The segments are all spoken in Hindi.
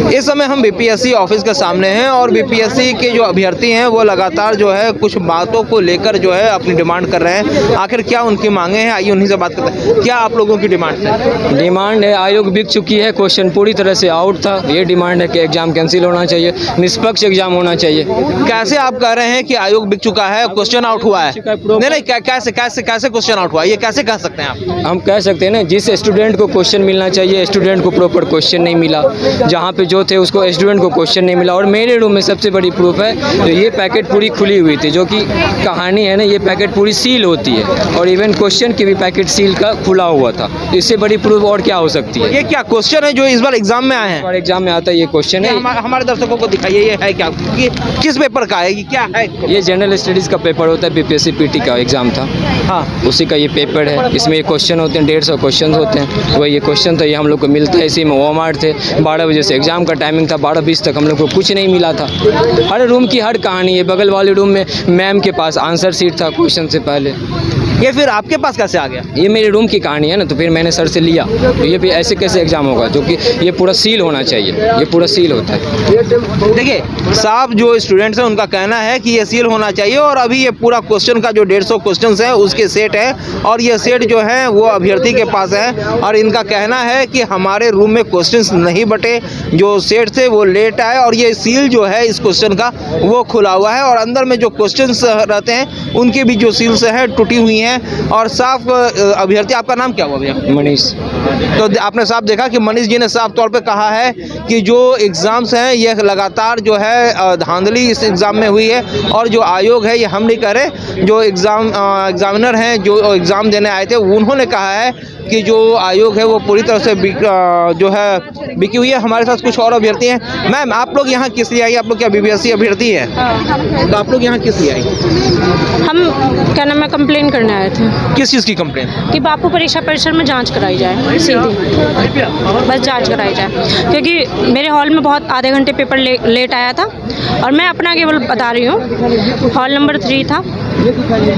इस समय हम बीपीएससी ऑफिस के सामने हैं और बीपीएससी के जो अभ्यर्थी हैं वो लगातार जो है कुछ बातों को लेकर जो है अपनी डिमांड कर रहे हैं। आखिर क्या उनकी मांगे हैं, आइए उन्हीं से बात करते हैं। क्या आप लोगों की डिमांड है? डिमांड है, आयोग बिक चुकी है, क्वेश्चन पूरी तरह से आउट था। ये डिमांड है कि एग्जाम कैंसिल होना चाहिए, निष्पक्ष एग्जाम होना चाहिए। कैसे आप कह रहे हैं कि आयोग बिक चुका है, क्वेश्चन आउट हुआ है? नहीं, कैसे कैसे कैसे क्वेश्चन आउट हुआ, ये कैसे कह सकते हैं आप? हम कह सकते हैं ना, जिस स्टूडेंट को क्वेश्चन मिलना चाहिए स्टूडेंट को प्रॉपर क्वेश्चन नहीं मिला, जहाँ पे जो थे उसको स्टूडेंट को क्वेश्चन नहीं मिला। और मेरे रूम में सबसे बड़ी प्रूफ है, तो ये पैकेट पूरी खुली हुई थी, जो कि कहानी है ना, ये पैकेट पूरी सील होती है और इवन क्वेश्चन की भी पैकेट सील का खुला हुआ था। इससे बड़ी प्रूफ और क्या हो सकती है? ये क्या क्वेश्चन है जो इस बार एग्जाम में आए हैं? और एग्जाम में आता है ये क्वेश्चन है। हमारे दर्शकों को दिखाइए, ये है क्या, ये किस पेपर का है, ये क्या है? ये जनरल स्टडीज़ का पेपर होता है, बीपीएससी पीटी का एग्ज़ाम था, हाँ, उसी का ये पेपर है। इसमें ये क्वेश्चन होते हैं, 150 क्वेश्चन होते हैं। वही ये क्वेश्चन था, ये हम लोग को मिलता है। इसी में वॉमार्ट थे, 12 बजे से एग्ज़ाम का टाइमिंग था, 12:20 तक हम लोग को कुछ नहीं मिला था। हर रूम की हर कहानी है। बगल वाले रूम में मैम के पास आंसर शीट था क्वेश्चन से पहले। ये फिर आपके पास कैसे आ गया? ये मेरे रूम की कहानी है ना, तो फिर मैंने सर से लिया। तो ये भी ऐसे कैसे एग्ज़ाम होगा, जो कि ये पूरा सील होना चाहिए, ये पूरा सील होता है। देखिए साहब, जो स्टूडेंट्स हैं उनका कहना है कि ये सील होना चाहिए और अभी ये पूरा क्वेश्चन का जो 150 क्वेश्चंस है उसके सेट है और ये सेट जो है वो अभ्यर्थी के पास है और इनका कहना है कि हमारे रूम में क्वेश्चंस नहीं बटे, जो सेट थे वो लेट आए और ये सील जो है इस क्वेश्चन का वो खुला हुआ है और अंदर में जो क्वेश्चंस रहते हैं उनकी भी जो सील्स है टूटी हुई हैं। और साफ अभ्यर्थी, आपका नाम क्या हुआ भैया? मनीष। तो आपने साफ देखा कि मनीष जी ने साफ तौर पे कहा है कि जो एग्ज़ाम्स हैं ये लगातार जो है धांधली इस एग्ज़ाम में हुई है और जो आयोग है, ये हम नहीं कह रहे, जो एग्ज़ामिनर हैं जो एग्ज़ाम देने आए थे उन्होंने कहा है कि जो आयोग है वो पूरी तरह से जो है बिकी हुई है। हमारे साथ कुछ और अभ्यर्थी हैं। मैम, आप लोग यहाँ किस लिए आई? आप लोग क्या बीपीएससी अभ्यर्थी हैं? तो आप लोग यहाँ किस लिए आई? हम क्या नाम है, कंप्लेन करने आए थे। किस चीज़ की कंप्लेन? कि बापू परीक्षा परिसर में जांच कराई जाए, सीधी बस जांच कराई जाए, क्योंकि मेरे हॉल में बहुत आधे घंटे पेपर लेट आया था और मैं अपना केवल बता रही हूँ। हॉल नंबर 3 था,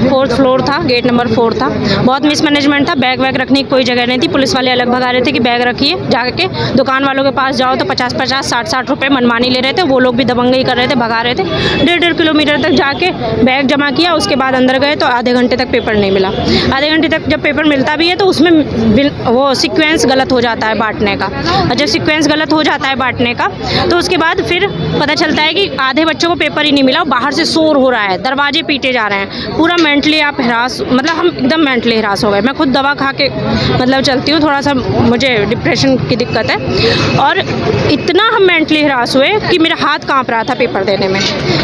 4th फ्लोर था, गेट नंबर 4 था। बहुत मिसमैनेजमेंट था, बैग वैग रखने की कोई जगह नहीं थी। पुलिस वाले अलग भगा रहे थे कि बैग रखिए, जाके दुकान वालों के पास जाओ तो 50-50, 60-60 रुपये मनमानी ले रहे थे। वो लोग भी दबंगई कर रहे थे, भगा रहे थे। 1.5 किलोमीटर तक जाके बैग जमा किया, उसके बाद अंदर गए तो आधे घंटे तक पेपर नहीं मिला। आधे घंटे तक जब पेपर मिलता भी है तो उसमें वो सीक्वेंस गलत हो जाता है बांटने का, और जब सीक्वेंस गलत हो जाता है बांटने का तो उसके बाद फिर पता चलता है कि आधे बच्चों को पेपर ही नहीं मिला। बाहर से शोर हो रहा है, दरवाजे पीटे जा रहे हैं, पूरा मेंटली आप हिरास, मतलब हम एकदम मेंटली हिरास हो गए। मैं खुद दवा खा के मतलब चलती हूँ, थोड़ा सा मुझे डिप्रेशन की दिक्कत है और इतना हम मेंटली हिरास हुए कि मेरा हाथ कांप रहा था पेपर देने में।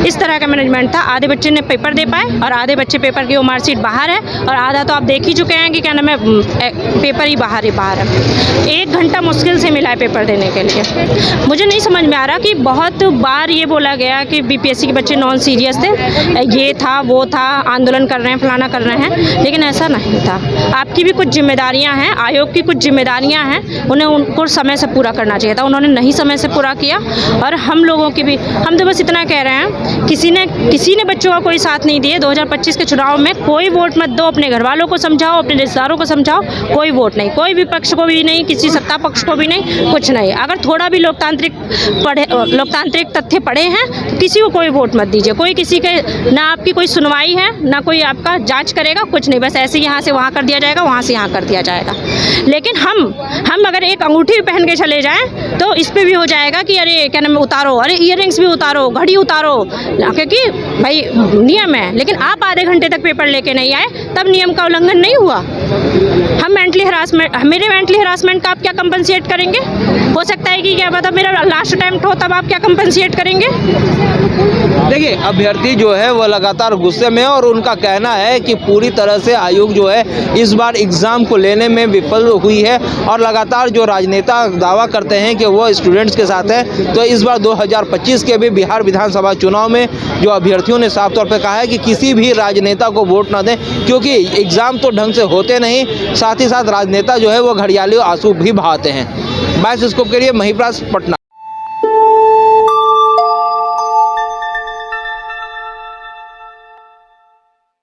इस तरह का मैनेजमेंट था। आधे बच्चे ने पेपर दे पाए और आधे बच्चे पेपर की वो मार्कशीट बाहर है और आधा तो आप देख ही चुके हैं कि क्या नाम है, पेपर ही बाहर है। 1 घंटा मुश्किल से मिला है पेपर देने के लिए। मुझे नहीं समझ में आ रहा कि बहुत बार ये बोला गया कि बीपीएससी के बच्चे नॉन सीरियस थे, ये था वो था, आंदोलन कर रहे हैं, फलाना कर रहे हैं, लेकिन ऐसा नहीं था। आपकी भी कुछ जिम्मेदारियां हैं, आयोग की कुछ जिम्मेदारियां हैं, उन्हें उनको समय से पूरा करना चाहिए था। उन्होंने नहीं समय से पूरा किया और हम लोगों की भी, हम तो बस इतना कह रहे हैं, किसी ने बच्चों का कोई साथ नहीं दिए। 2025 के चुनाव में कोई वोट मत दो, अपने घर वालों को समझाओ, अपने रिश्तेदारों को समझाओ, कोई वोट नहीं, कोई विपक्ष को भी नहीं, किसी सत्ता पक्ष को भी नहीं, कुछ नहीं। अगर थोड़ा भी लोकतांत्रिक तथ्य पढ़े हैं तो किसी को कोई वोट मत दीजिए। कोई किसी के, ना आपकी कोई सुनवाई है, ना कोई आपका जांच करेगा, कुछ नहीं, बस ऐसे यहाँ से वहाँ कर दिया जाएगा, वहाँ से यहाँ कर दिया जाएगा। लेकिन हम अगर एक अंगूठी पहन के चले जाएं तो इस पे भी हो जाएगा कि अरे क्या नाम, उतारो, अरे ईयररिंग्स भी उतारो, घड़ी उतारो, क्योंकि भाई नियम है। लेकिन आप आधे घंटे तक पेपर लेके नहीं आए, तब नियम का उल्लंघन नहीं हुआ। मेरे मेंटली हरासमेंट का आप क्या कंपनसेट करेंगे? हो सकता है कि क्या पता मेरा लास्ट अटेम्प्ट हो, तब आप क्या कंपनसेट करेंगे? देखिए, अभ्यर्थी जो है वो लगातार गुस्से में है और उनका कहना है कि पूरी तरह से आयोग जो है इस बार एग्ज़ाम को लेने में विफल हुई है और लगातार जो राजनेता दावा करते हैं कि वो स्टूडेंट्स के साथ है, तो इस बार 2025 के भी बिहार विधानसभा चुनाव में जो अभ्यर्थियों ने साफ तौर पर कहा है कि किसी भी राजनेता को वोट ना दें, क्योंकि एग्ज़ाम तो ढंग से होते नहीं, साथ ही साथ राजनेता जो है वो घड़ियाली आंसू भी बहाते हैं। 22 स्कूप के लिए महिप्रास, पटना।